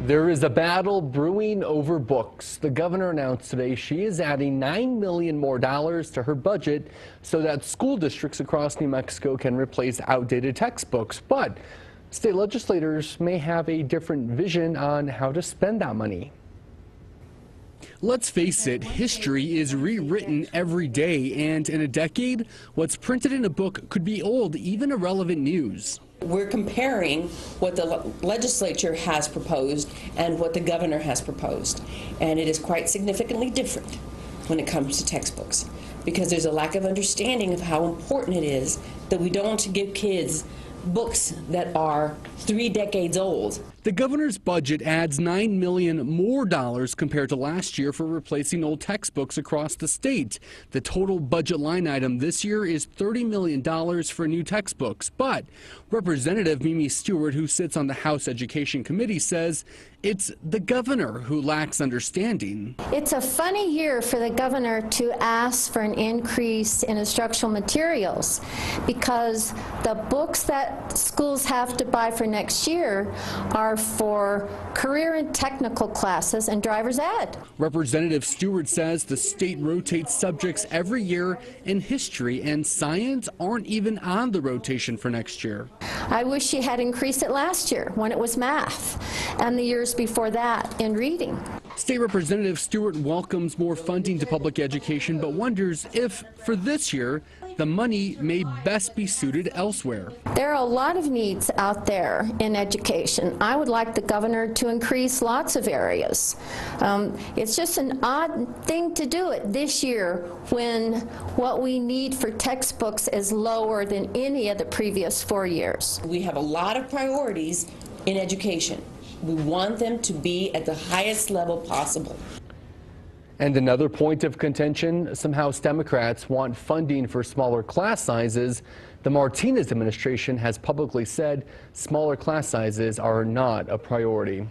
There is a battle brewing over books. The governor announced today she is adding $9 million more to her budget so that school districts across New Mexico can replace outdated textbooks. But state legislators may have a different vision on how to spend that money. Let's face it, history is rewritten every day, and in a decade, what's printed in a book could be old, even irrelevant news. We're comparing what the legislature has proposed and what the governor has proposed, and it is quite significantly different when it comes to textbooks, because there's a lack of understanding of how important it is that we don't give kids books that are 3 decades old. The governor's budget adds $9 million more compared to last year for replacing old textbooks across the state. The total budget line item this year is $30 million for new textbooks. But Representative Mimi Stewart, who sits on the House Education Committee, says it's the governor who lacks understanding. It's a funny year for the governor to ask for an increase in instructional materials, because the books that schools have to buy for next year are for career and technical classes and driver's ed. Representative Stewart says the state rotates subjects every year, and history and science aren't even on the rotation for next year. I wish she had increased it last year when it was math, and the years before that in reading. State Representative Stewart welcomes more funding to public education, but wonders if, for this year, the money may best be suited elsewhere. There are a lot of needs out there in education. I would like the governor to increase lots of areas. It's just an odd thing to do it this year when what we need for textbooks is lower than any of the previous 4 years. We have a lot of priorities in education. We want them to be at the highest level possible. And another point of contention, some House Democrats want funding for smaller class sizes. The Martinez administration has publicly said smaller class sizes are not a priority.